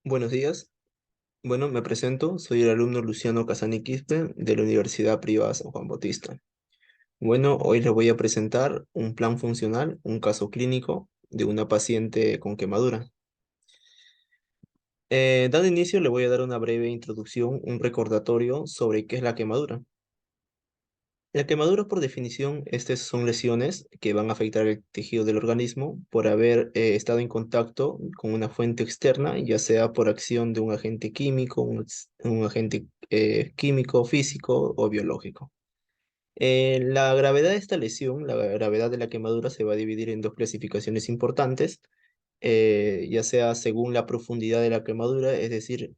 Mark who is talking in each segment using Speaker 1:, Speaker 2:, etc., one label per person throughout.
Speaker 1: Buenos días. Bueno, me presento. Soy el alumno Luciano Casani Quispe de la Universidad Privada San Juan Bautista. Bueno, hoy les voy a presentar un plan funcional, un caso clínico de una paciente con quemadura. Dando inicio, le voy a dar una breve introducción, un recordatorio sobre qué es la quemadura. La quemadura, por definición, estas son lesiones que van a afectar el tejido del organismo por haber estado en contacto con una fuente externa, ya sea por acción de un agente químico, un agente químico, físico o biológico. La gravedad de esta lesión, la gravedad de la quemadura, se va a dividir en dos clasificaciones importantes, ya sea según la profundidad de la quemadura, es decir,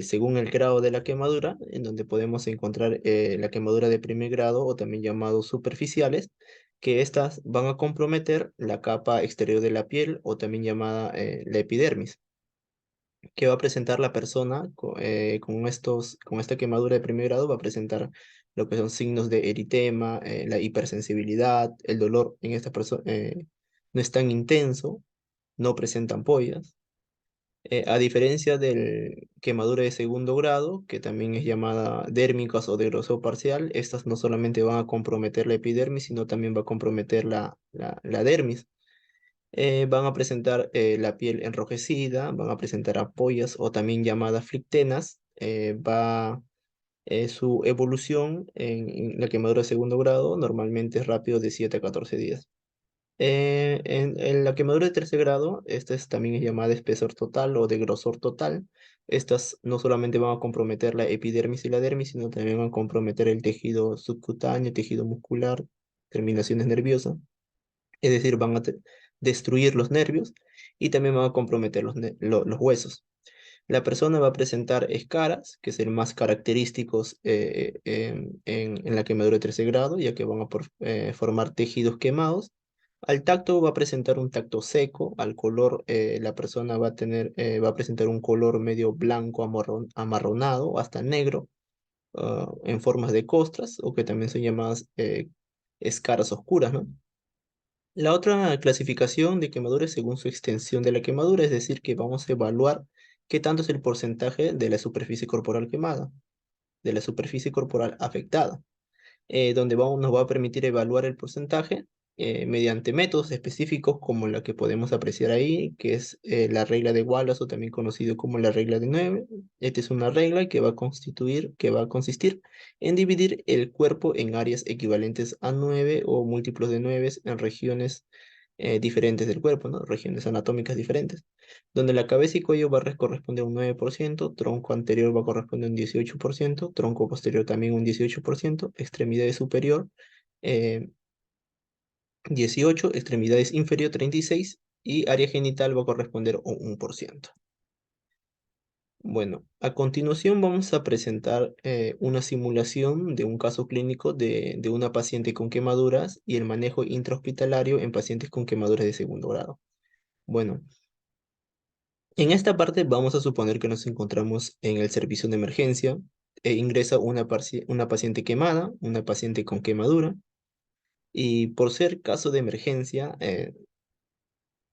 Speaker 1: según el grado de la quemadura, en donde podemos encontrar la quemadura de primer grado o también llamados superficiales, que estas van a comprometer la capa exterior de la piel o también llamada la epidermis, que va a presentar la persona con esta quemadura de primer grado. Va a presentar lo que son signos de eritema, la hipersensibilidad, el dolor en esta persona no es tan intenso, no presenta ampollas. A diferencia del quemadura de segundo grado, que también es llamada dérmicas o de grosor parcial, estas no solamente van a comprometer la epidermis, sino también va a comprometer la dermis. Van a presentar la piel enrojecida, van a presentar ampollas o también llamadas flictenas. Su evolución en la quemadura de segundo grado normalmente es rápido de 7 a 14 días. En la quemadura de tercer grado, también es llamada de espesor total o de grosor total. Estas no solamente van a comprometer la epidermis y la dermis, sino también van a comprometer el tejido subcutáneo, tejido muscular, terminaciones nerviosas. Es decir, destruir los nervios y también van a comprometer los huesos. La persona va a presentar escaras, que son más característicos en la quemadura de tercer grado, ya que van a formar tejidos quemados. Al tacto va a presentar un tacto seco. Al color, la persona va a presentar un color medio blanco, amarronado o hasta negro, en formas de costras, o que también son llamadas escaras oscuras, ¿no? La otra clasificación de quemadura es según su extensión de la quemadura, es decir, que vamos a evaluar qué tanto es el porcentaje de la superficie corporal quemada, de la superficie corporal afectada, donde nos va a permitir evaluar el porcentaje mediante métodos específicos como la que podemos apreciar ahí, que es la regla de Wallace o también conocido como la regla de 9. Esta es una regla que va a consistir en dividir el cuerpo en áreas equivalentes a 9 o múltiplos de 9 en regiones diferentes del cuerpo, ¿no? Regiones anatómicas diferentes, donde la cabeza y cuello corresponde a un 9%, tronco anterior va a corresponder a un 18%, tronco posterior también un 18%, extremidades superior 18, extremidades inferior 36 y área genital va a corresponder a un 1%. Bueno, a continuación vamos a presentar una simulación de un caso clínico de una paciente con quemaduras y el manejo intrahospitalario en pacientes con quemaduras de segundo grado. Bueno, en esta parte vamos a suponer que nos encontramos en el servicio de emergencia e ingresa una paciente quemada, una paciente con quemadura, y por ser caso de emergencia,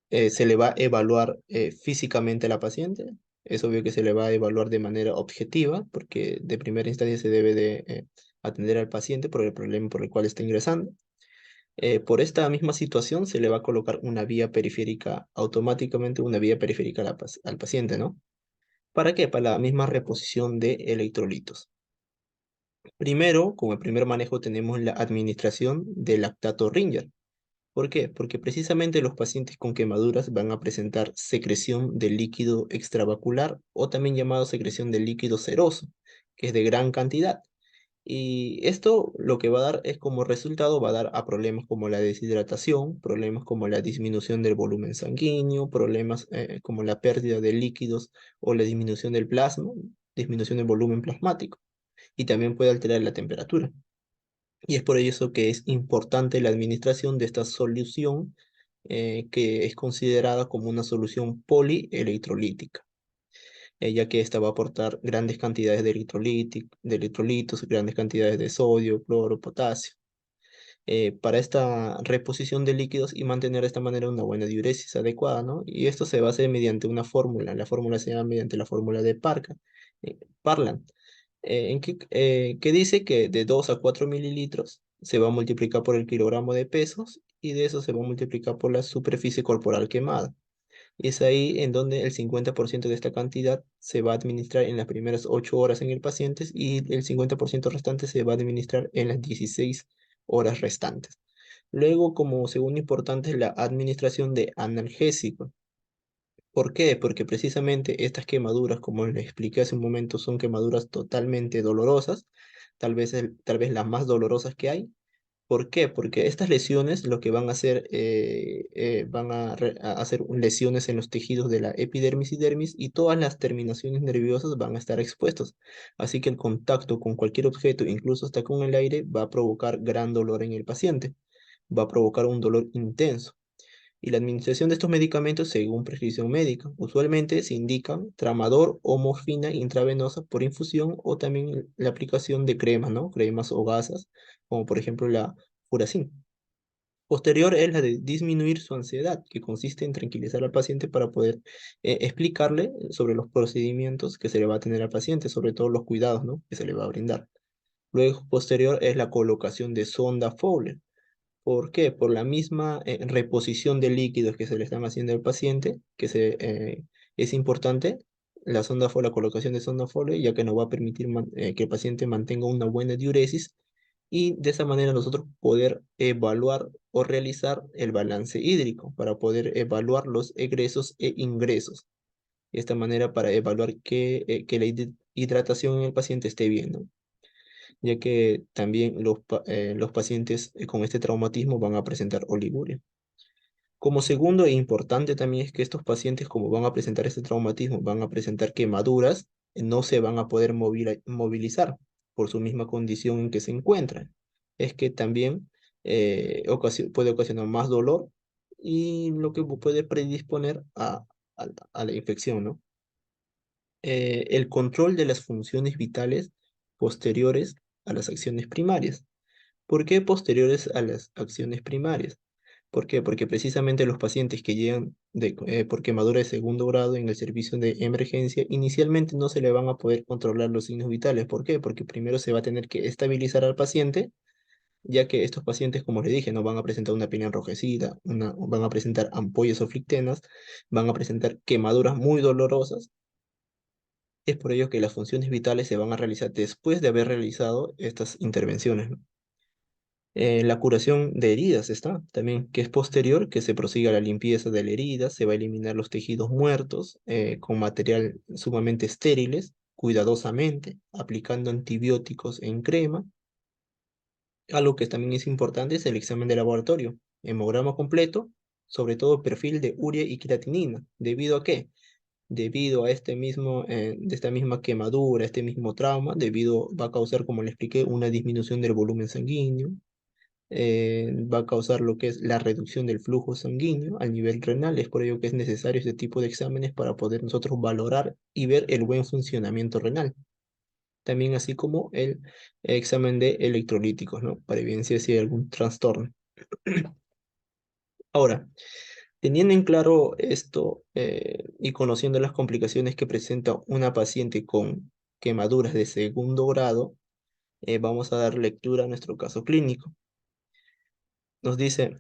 Speaker 1: se le va a evaluar físicamente a la paciente. Es obvio que se le va a evaluar de manera objetiva, porque de primera instancia se debe de atender al paciente por el problema por el cual está ingresando. Por esta misma situación se le va a colocar una vía periférica, automáticamente una vía periférica al paciente, ¿no? ¿Para qué? Para la misma reposición de electrolitos. Primero, como el primer manejo, tenemos la administración del lactato Ringer. ¿Por qué? Porque precisamente los pacientes con quemaduras van a presentar secreción de líquido extravacular o también llamado secreción de líquido seroso, que es de gran cantidad. Y esto lo que va a dar es como resultado, va a dar a problemas como la deshidratación, problemas como la disminución del volumen sanguíneo, problemas como la pérdida de líquidos o la disminución del plasma, disminución del volumen plasmático, y también puede alterar la temperatura. Y es por eso que es importante la administración de esta solución, que es considerada como una solución polielectrolítica, ya que esta va a aportar grandes cantidades de electrolitos, grandes cantidades de sodio, cloro, potasio. para esta reposición de líquidos y mantener de esta manera una buena diuresis adecuada, ¿no? Y esto se va a hacer mediante una fórmula. La fórmula se llama mediante la fórmula de Parland, que dice que de 2 a 4 mililitros se va a multiplicar por el kilogramo de pesos y de eso se va a multiplicar por la superficie corporal quemada. Y es ahí en donde el 50% de esta cantidad se va a administrar en las primeras 8 horas en el paciente y el 50% restante se va a administrar en las 16 horas restantes. Luego, como segundo importante, es la administración de analgésicos. ¿Por qué? Porque precisamente estas quemaduras, como les expliqué hace un momento, son quemaduras totalmente dolorosas, tal vez las más dolorosas que hay. ¿Por qué? Porque estas lesiones lo que van a hacer, a hacer lesiones en los tejidos de la epidermis y dermis y todas las terminaciones nerviosas van a estar expuestas. Así que el contacto con cualquier objeto, incluso hasta con el aire, va a provocar gran dolor en el paciente, va a provocar un dolor intenso. Y la administración de estos medicamentos según prescripción médica. Usualmente se indican tramador o morfina intravenosa por infusión o también la aplicación de cremas, ¿no? Cremas o gasas, como por ejemplo la Furacin. Posterior es la de disminuir su ansiedad, que consiste en tranquilizar al paciente para poder explicarle sobre los procedimientos que se le va a tener al paciente, sobre todo los cuidados, ¿no? que se le va a brindar. Luego, posterior es la colocación de sonda Fowler. ¿Por qué? Por la misma reposición de líquidos que se le están haciendo al paciente, es importante la colocación de sonda Foley, ya que nos va a permitir que el paciente mantenga una buena diuresis y de esa manera nosotros poder evaluar o realizar el balance hídrico para poder evaluar los egresos e ingresos. De esta manera para evaluar que la hidratación en el paciente esté bien, ¿no? Ya que también los pacientes con este traumatismo van a presentar oliguria. Como segundo e importante también es que estos pacientes, como van a presentar este traumatismo, van a presentar quemaduras, no se van a poder movilizar por su misma condición en que se encuentran. Es que también puede ocasionar más dolor y lo que puede predisponer a la infección, ¿no? El control de las funciones vitales posteriores a las acciones primarias. ¿Por qué posteriores a las acciones primarias? ¿Por qué? Porque precisamente los pacientes que llegan por quemadura de segundo grado en el servicio de emergencia, inicialmente no se le van a poder controlar los signos vitales. ¿Por qué? Porque primero se va a tener que estabilizar al paciente, ya que estos pacientes, como le dije, no van a presentar una piel enrojecida, van a presentar ampollas o flictenas, van a presentar quemaduras muy dolorosas. Es por ello que las funciones vitales se van a realizar después de haber realizado estas intervenciones, ¿no? La curación de heridas está también, que es posterior, que se prosiga la limpieza de la herida, se va a eliminar los tejidos muertos con material sumamente estériles, cuidadosamente, aplicando antibióticos en crema. Algo que también es importante es el examen de laboratorio, hemograma completo, sobre todo perfil de urea y creatinina. ¿Debido a qué? Debido a de esta misma quemadura, este mismo trauma, va a causar, como le expliqué, una disminución del volumen sanguíneo, va a causar lo que es la reducción del flujo sanguíneo al nivel renal. Es por ello que es necesario este tipo de exámenes para poder nosotros valorar y ver el buen funcionamiento renal. También así como el examen de electrolíticos, ¿no? Para evidenciar si hay algún trastorno. Ahora, teniendo en claro esto y conociendo las complicaciones que presenta una paciente con quemaduras de segundo grado, vamos a dar lectura a nuestro caso clínico. Nos dice: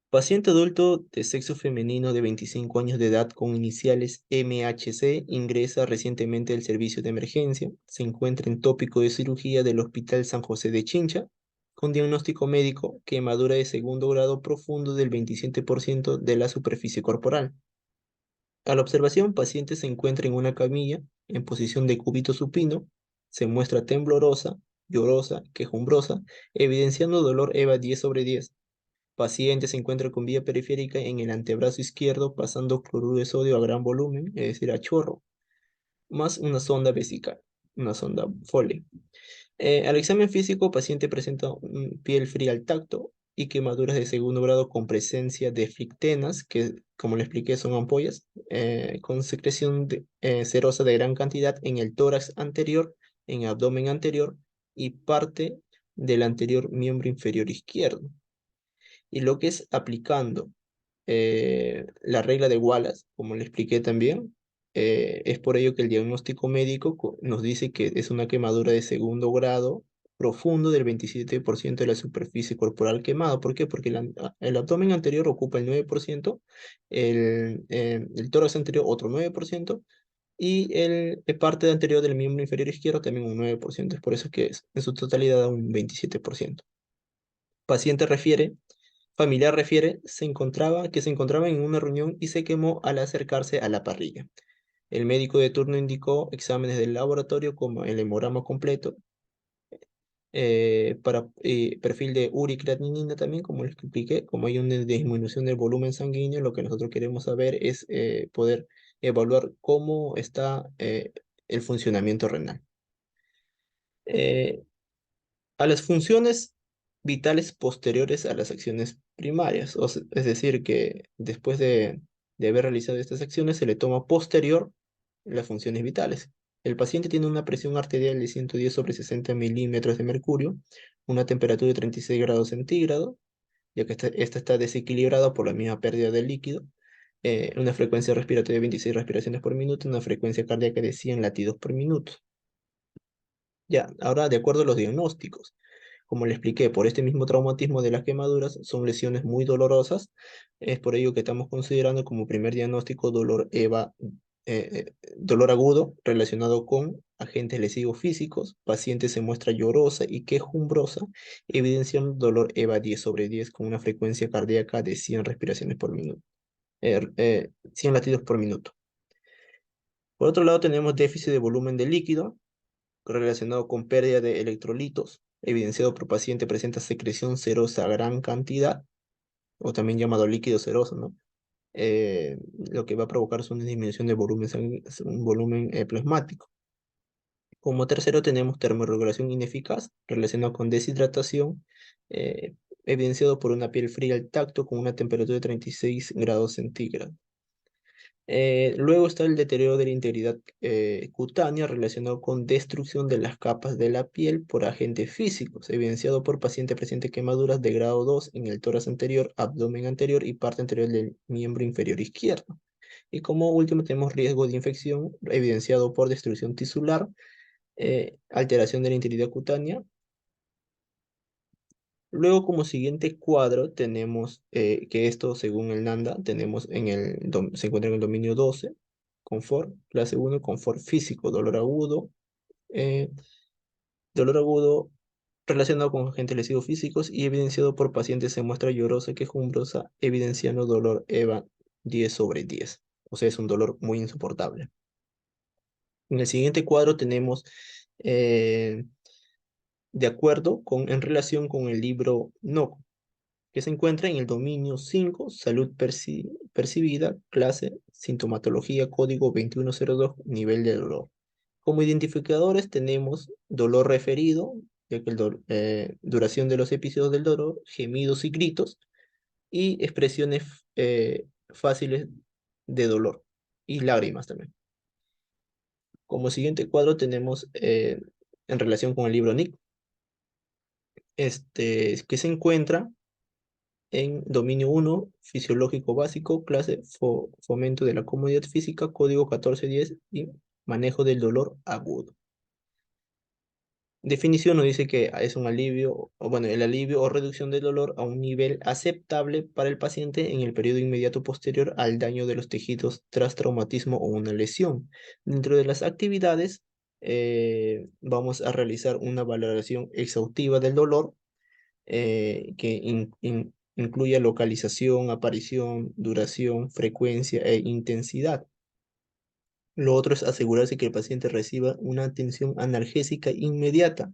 Speaker 1: paciente adulto de sexo femenino de 25 años de edad con iniciales MHC ingresa recientemente al servicio de emergencia. Se encuentra en tópico de cirugía del Hospital San José de Chincha con diagnóstico médico quemadura de segundo grado profundo del 27% de la superficie corporal. A la observación, paciente se encuentra en una camilla en posición de cúbito supino, se muestra temblorosa, llorosa, quejumbrosa, evidenciando dolor EVA 10/10. Paciente se encuentra con vía periférica en el antebrazo izquierdo, pasando cloruro de sodio a gran volumen, es decir, a chorro, más una sonda vesical, una sonda Foley. Al examen físico, paciente presenta piel fría al tacto y quemaduras de segundo grado con presencia de flictenas, que, como le expliqué, son ampollas, con secreción serosa de gran cantidad en el tórax anterior, en el abdomen anterior y parte del anterior miembro inferior izquierdo. Y lo que es aplicando la regla de Wallace, como le expliqué también, es por ello que el diagnóstico médico nos dice que es una quemadura de segundo grado profundo del 27% de la superficie corporal quemada. ¿Por qué? Porque el abdomen anterior ocupa el 9%, el tórax anterior otro 9%, y el parte anterior del miembro inferior izquierdo también un 9%. Es por eso que en su totalidad da un 27%. Paciente refiere Familiar refiere que se encontraba en una reunión y se quemó al acercarse a la parrilla. El médico de turno indicó exámenes del laboratorio como el hemograma completo, para perfil de uricreatinina también, como les expliqué. Como hay una disminución del volumen sanguíneo, lo que nosotros queremos saber es poder evaluar cómo está el funcionamiento renal. Eh, a las funciones vitales posteriores a las acciones primarias. Es decir, que después de haber realizado estas acciones se le toma posterior las funciones vitales. El paciente tiene una presión arterial de 110 sobre 60 milímetros de mercurio, una temperatura de 36 grados centígrados, ya que esta está desequilibrada por la misma pérdida de líquido, una frecuencia respiratoria de 26 respiraciones por minuto, una frecuencia cardíaca de 100 latidos por minuto. Ya, ahora de acuerdo a los diagnósticos. Como le expliqué, por este mismo traumatismo de las quemaduras, son lesiones muy dolorosas. Es por ello que estamos considerando como primer diagnóstico dolor agudo relacionado con agentes lesivos físicos. Paciente se muestra llorosa y quejumbrosa, evidenciando dolor EVA 10 sobre 10 con una frecuencia cardíaca de 100 respiraciones por minuto, 100 latidos por minuto. Por otro lado, tenemos déficit de volumen de líquido relacionado con pérdida de electrolitos, evidenciado por paciente presenta secreción serosa a gran cantidad, o también llamado líquido seroso, ¿no? Lo que va a provocar es una disminución de volumen, un volumen plasmático. Como tercero tenemos termorregulación ineficaz, relacionado con deshidratación, eh, evidenciado por una piel fría al tacto con una temperatura de 36 grados centígrados. Luego está el deterioro de la integridad cutánea relacionado con destrucción de las capas de la piel por agentes físicos, evidenciado por paciente presente quemaduras de grado 2 en el tórax anterior, abdomen anterior y parte anterior del miembro inferior izquierdo. Y como último tenemos riesgo de infección evidenciado por destrucción tisular, alteración de la integridad cutánea. Luego, como siguiente cuadro, tenemos que esto, según el NANDA, tenemos se encuentra en el dominio 12, confort, clase 1, confort físico, eh, dolor agudo relacionado con agentes lesivos físicos y evidenciado por pacientes se muestra llorosa, quejumbrosa, evidenciando dolor EVA 10 sobre 10. O sea, es un dolor muy insoportable. En el siguiente cuadro tenemos, eh, de acuerdo en relación con el libro No, que se encuentra en el dominio 5, salud percibida, clase, sintomatología, código 2102, nivel de dolor. Como identificadores tenemos dolor referido, ya que duración de los episodios del dolor, gemidos y gritos, y expresiones fáciles de dolor, y lágrimas también. Como siguiente cuadro tenemos en relación con el libro NIC, que se encuentra en dominio 1, fisiológico básico, clase fomento de la comodidad física, código 1410 y manejo del dolor agudo. Definición nos dice que es un alivio, o bueno, el alivio o reducción del dolor a un nivel aceptable para el paciente en el periodo inmediato posterior al daño de los tejidos tras traumatismo o una lesión. Dentro de las actividades, vamos a realizar una valoración exhaustiva del dolor, que incluya localización, aparición, duración, frecuencia e intensidad. Lo otro es asegurarse que el paciente reciba una atención analgésica inmediata,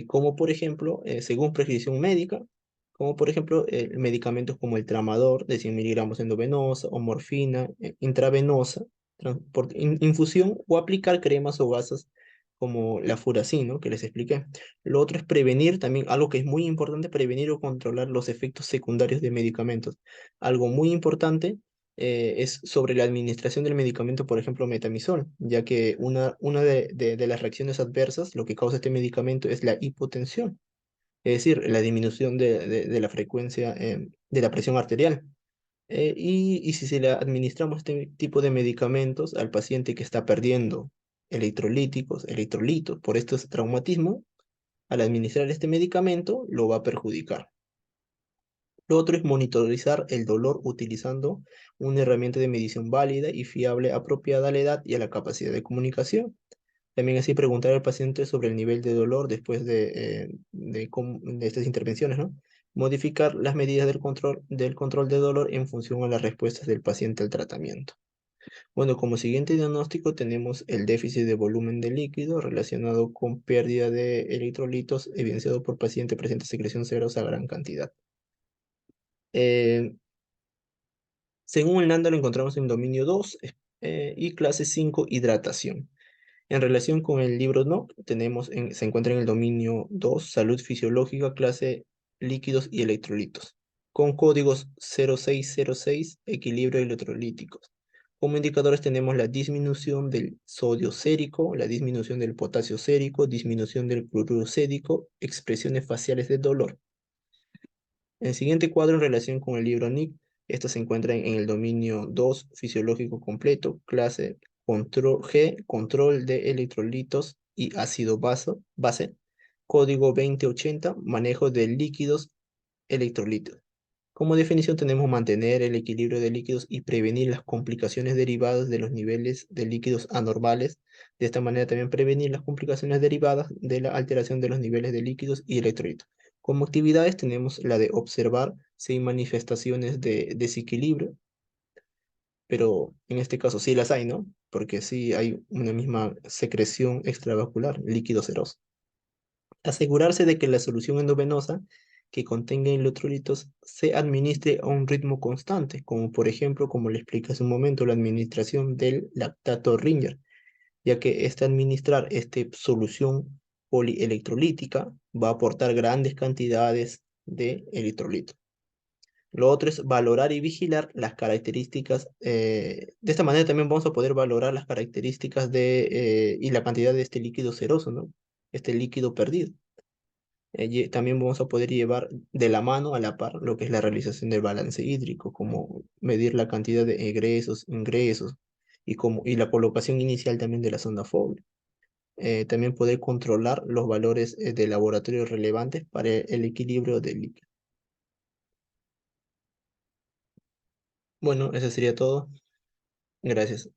Speaker 1: como por ejemplo, según prescripción médica, como por ejemplo, medicamentos como el tramador de 100 miligramos endovenosa o morfina intravenosa, por infusión, o aplicar cremas o gasas como la furacin, ¿no? Que les expliqué. Lo otro es prevenir también, algo que es muy importante, prevenir o controlar los efectos secundarios de medicamentos. Algo muy importante es sobre la administración del medicamento, por ejemplo, metamizol, ya que una de las reacciones adversas, lo que causa este medicamento es la hipotensión, es decir, la disminución de la frecuencia de la presión arterial. Y si se le administramos este tipo de medicamentos al paciente que está perdiendo electrolitos por estos traumatismos, al administrar este medicamento lo va a perjudicar. Lo otro es monitorizar el dolor utilizando una herramienta de medición válida y fiable apropiada a la edad y a la capacidad de comunicación. También así preguntar al paciente sobre el nivel de dolor después de estas intervenciones, ¿no? Modificar las medidas del control de dolor en función a las respuestas del paciente al tratamiento. Bueno, como siguiente diagnóstico tenemos el déficit de volumen de líquido relacionado con pérdida de electrolitos evidenciado por paciente presente secreción serosa a gran cantidad. Eh, Según el NANDA lo encontramos en dominio 2 y clase 5 hidratación. En relación con el libro NOC, se encuentra en el dominio 2 salud fisiológica, clase líquidos y electrolitos, con códigos 0606, equilibrio electrolíticos. Como indicadores tenemos la disminución del sodio sérico, la disminución del potasio sérico, disminución del cloruro sérico, expresiones faciales de dolor. El siguiente cuadro en relación con el libro NIC, esto se encuentra en el dominio 2 fisiológico completo, clase control G, control de electrolitos y ácido base, código 2080, manejo de líquidos electrolitos. Como definición tenemos mantener el equilibrio de líquidos y prevenir las complicaciones derivadas de los niveles de líquidos anormales. De esta manera también prevenir las complicaciones derivadas de la alteración de los niveles de líquidos y electrolitos. Como actividades tenemos la de observar si hay manifestaciones de desequilibrio, pero en este caso sí las hay, ¿no? Porque sí hay una misma secreción extravascular, líquido seroso. Asegurarse de que la solución endovenosa que contenga electrolitos se administre a un ritmo constante, como por ejemplo, como le expliqué hace un momento, la administración del lactato Ringer, ya que administrar esta solución polielectrolítica va a aportar grandes cantidades de electrolitos. Lo otro es valorar y vigilar las características. De esta manera también vamos a poder valorar las características y la cantidad de este líquido seroso, ¿no? Este líquido perdido. También vamos a poder llevar de la mano a la par lo que es la realización del balance hídrico, como medir la cantidad de egresos, ingresos y la colocación inicial también de la sonda Fowler. También poder controlar los valores de laboratorio relevantes para el equilibrio del líquido. Bueno, eso sería todo. Gracias.